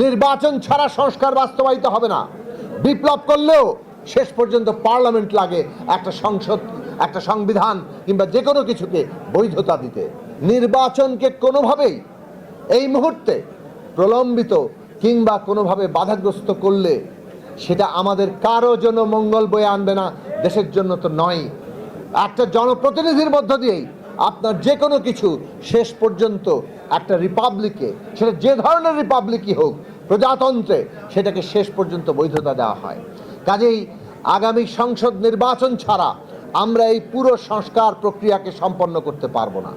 নির্বাচন ছাড়া সংস্কার বাস্তবায়িত হবে না। বিপ্লব করলেও শেষ পর্যন্ত পার্লামেন্ট লাগে, একটা সংসদ, একটা সংবিধান কিংবা যে কোনো কিছুকে বৈধতা দিতে। নির্বাচনকে কোনোভাবেই এই মুহূর্তে প্রলম্বিত কিংবা কোনোভাবে বাধাগ্রস্ত করলে সেটা আমাদের কারো জন্য মঙ্গল বয়ে আনবে না, দেশের জন্য তো নয়। একটা জনপ্রতিনিধির মধ্য দিয়েই আপনার যে কোনো কিছু শেষ পর্যন্ত একটা রিপাবলিকে, সেটা যে ধরনের রিপাবলিকই হোক, প্রজাতন্ত্রে সেটাকে শেষ পর্যন্ত বৈধতা দেওয়া হয়। কাজেই আগামী সংসদ নির্বাচন ছাড়া আমরা এই পুরো সংস্কার প্রক্রিয়াকে সম্পন্ন করতে পারবো না।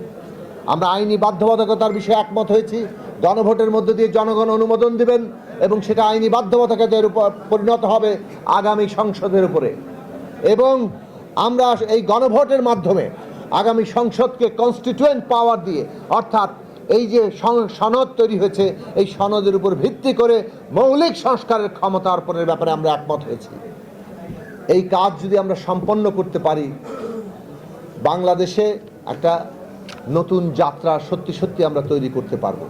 আমরা আইনি বাধ্যবাধকতার বিষয়ে একমত হয়েছি। গণভোটের মধ্য দিয়ে জনগণ অনুমোদন দিবেন এবং সেটা আইনি বাধ্যবাধকতার উপর পরিণত হবে আগামী সংসদের উপরে। এবং আমরা এই গণভোটের মাধ্যমে আগামী সংসদকে কনস্টিটিউয়েন্ট পাওয়ার দিয়ে, অর্থাৎ এই যে সনদ তৈরি হয়েছে, এই সনদের উপর ভিত্তি করে মৌলিক সংস্কারের ক্ষমতা অর্পণের ব্যাপারে আমরা একমত হয়েছি। এই কাজ যদি আমরা সম্পন্ন করতে পারি, বাংলাদেশে একটা নতুন যাত্রা সত্যি সত্যি আমরা তৈরি করতে পারবো।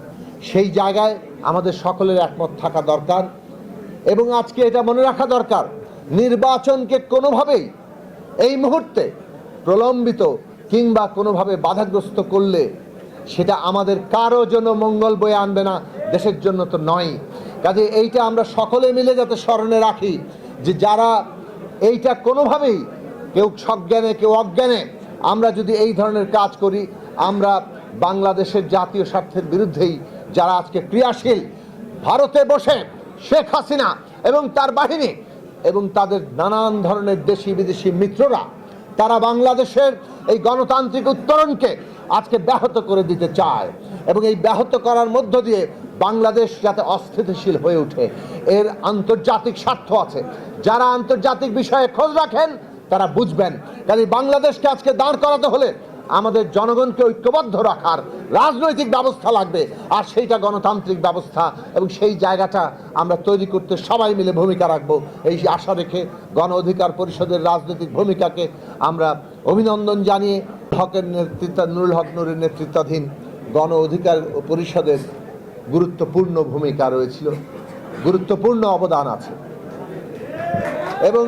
সেই জায়গায় আমাদের সকলের একমত থাকা দরকার। এবং আজকে এটা মনে রাখা দরকার, নির্বাচনকে কোনোভাবেই এই মুহূর্তে প্রলম্বিত কিংবা কোনোভাবে বাধাগ্রস্ত করলে সেটা আমাদের কারো জন্য মঙ্গল বয়ে আনবে না, দেশের জন্য তো নয়। কাজে এইটা আমরা সকলে মিলে যাতে স্মরণে রাখি যে যারা এইটা কোনোভাবেই, কেউ সজ্ঞানে কেউ অজ্ঞানে, আমরা যদি এই ধরনের কাজ করি, আমরা বাংলাদেশের জাতীয় স্বার্থের বিরুদ্ধেই যারা আজকে ক্রিয়াশীল, ভারতে বসে শেখ হাসিনা এবং তার বাহিনী এবং তাদের নানান ধরনের দেশি বিদেশি মিত্ররা, তারা বাংলাদেশের এই গণতান্ত্রিক উত্তরণকে আজকে ব্যাহত করে দিতে চায়। এবং এই ব্যাহত করার মধ্য দিয়ে বাংলাদেশ যাতে অস্থিতিশীল হয়ে ওঠে, এর আন্তর্জাতিক স্বার্থ আছে। যারা আন্তর্জাতিক বিষয়ে খোঁজ রাখেন তারা বুঝবেন। কাজে বাংলাদেশকে আজকে দাঁড় করাতে হলে আমাদের জনগণকে ঐক্যবদ্ধ রাখার রাজনৈতিক ব্যবস্থা লাগবে, আর সেইটা গণতান্ত্রিক ব্যবস্থা। এবং সেই জায়গাটা আমরা তৈরি করতে সবাই মিলে ভূমিকা রাখবো, এই আশা রেখে গণ অধিকার পরিষদের রাজনৈতিক ভূমিকাকে আমরা অভিনন্দন জানিয়ে, হকের নেতৃত্ব, নুরুল হক নুরের নেতৃত্বাধীন গণ অধিকার পরিষদের গুরুত্বপূর্ণ ভূমিকা রয়েছিল, গুরুত্বপূর্ণ অবদান আছে। এবং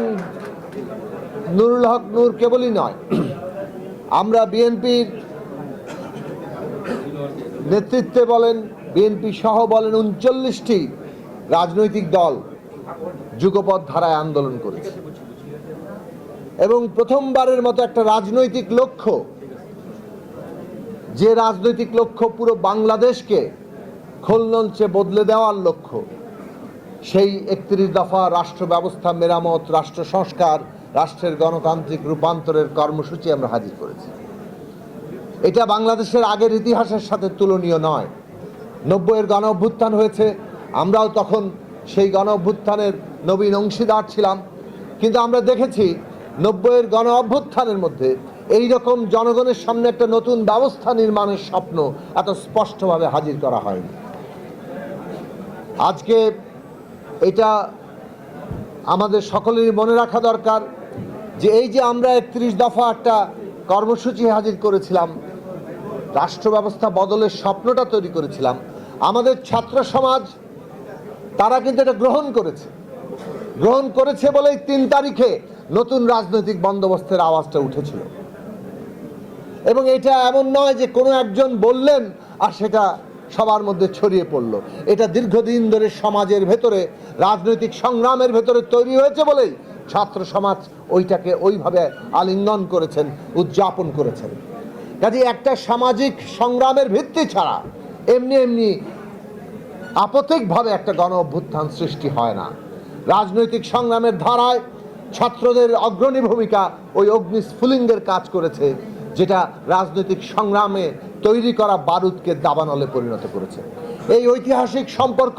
নুরুল হক নূর কেবলই নয়, আমরা বিএনপির নেতৃত্বে বলেন, বিএনপি সহ বলেন ৩৯টি রাজনৈতিক দল যুগপৎ ধারায় আন্দোলন করেছে। এবং প্রথমবারের মতো একটা রাজনৈতিক লক্ষ্য, যে রাজনৈতিক লক্ষ্য পুরো বাংলাদেশকে খোলনলচে বদলে দেওয়ার লক্ষ্য, সেই ৩১ দফা রাষ্ট্র ব্যবস্থা মেরামত, রাষ্ট্র সংস্কার, রাষ্ট্রের গণতান্ত্রিক রূপান্তরের কর্মসূচি আমরা হাজির করেছি। এটা বাংলাদেশের আগের ইতিহাসের সাথে তুলনীয় নয়। ৯০-এর গণ অভ্যুত্থান হয়েছে, আমরাও তখন সেই গণ অভ্যুত্থানের নবীন অংশীদার ছিলাম। কিন্তু আমরা দেখেছি ৯০-এর গণ অভ্যুত্থানের মধ্যে এই রকম জনগণের সামনে একটা নতুন ব্যবস্থা নির্মাণের স্বপ্ন এত স্পষ্টভাবে হাজির করা হয়নি। আজকে এটা আমাদের সকলেরই মনে রাখা দরকার যে এই যে আমরা ৩১ দফা একটা কর্মসূচি হাজির করেছিলাম, রাষ্ট্র ব্যবস্থা বদলের স্বপ্নটা তৈরি করেছিলাম, আমাদের ছাত্র সমাজ তারা কিন্তু এটা গ্রহণ করেছে বলেই ৩ তারিখে নতুন রাজনৈতিক বন্দোবস্তের আওয়াজটা উঠেছিল। এবং এটা এমন নয় যে কোনো একজন বললেন আর সেটা সবার মধ্যে ছড়িয়ে পড়ল। এটা দীর্ঘদিন ধরে সমাজের ভেতরে, রাজনৈতিক সংগ্রামের ভেতরে তৈরি হয়েছে বলেই ছাত্র সমাজ ওইটাকে ওইভাবে আলিঙ্গন করেছেন, উদযাপন করেছেন। কাজে একটা সামাজিক সংগ্রামের ভিত্তি ছাড়া এমনি এমনি আপত্তিকভাবে একটা গণ অভ্যুত্থান সৃষ্টি হয় না। রাজনৈতিক সংগ্রামের ধারায় ছাত্রদের অগ্রণী ভূমিকা ওই অগ্নিস্ফুলিঙ্গের কাজ করেছে, যেটা রাজনৈতিক সংগ্রামে তৈরি করা বারুদকে দাবানলে পরিণত করেছে। এই ঐতিহাসিক সম্পর্ক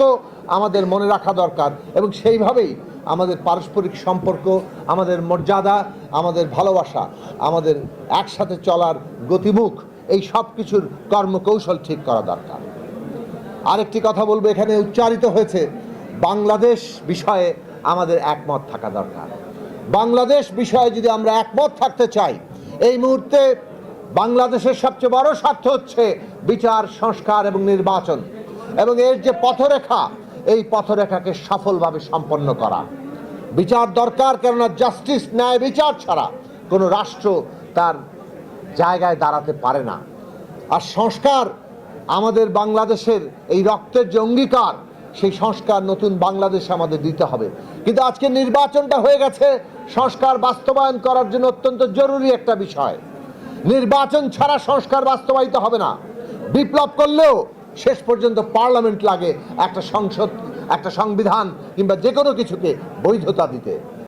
আমাদের মনে রাখা দরকার। এবং সেইভাবেই আমাদের পারস্পরিক সম্পর্ক, আমাদের মর্যাদা, আমাদের ভালোবাসা, আমাদের একসাথে চলার গতিমুখ, এই সব কিছুর কর্মকৌশল ঠিক করা দরকার। আরেকটি কথা বলবো, এখানে উচ্চারিত হয়েছে বাংলাদেশ বিষয়ে আমাদের একমত থাকা দরকার। বাংলাদেশ বিষয়ে যদি আমরা একমত থাকতে চাই, এই মুহূর্তে বাংলাদেশের সবচেয়ে বড় স্বার্থ হচ্ছে বিচার, সংস্কার এবং নির্বাচন। এবং এর যে পথরেখা, এই পথরেখাকে সফলভাবে সম্পন্ন করা। বিচার দরকার, কেননা জাস্টিস, ন্যায় বিচার ছাড়া কোনো রাষ্ট্র তার জায়গায় দাঁড়াতে পারে না। আর সংস্কার, আমাদের বাংলাদেশের এই রক্তের যে অঙ্গীকার, সেই সংস্কার নতুন বাংলাদেশে আমাদের দিতে হবে। কিন্তু আজকে নির্বাচনটা হয়ে গেছে সংস্কার বাস্তবায়ন করার জন্য অত্যন্ত জরুরি একটা বিষয়। নির্বাচন ছাড়া সংস্কার বাস্তবায়িত হবে না। বিপ্লব করলেও শেষ পর্যন্ত পার্লামেন্ট লাগে একটা সংসদ, একটা সংবিধান কিংবা যে কোনো কিছুকে বৈধতা দিতে।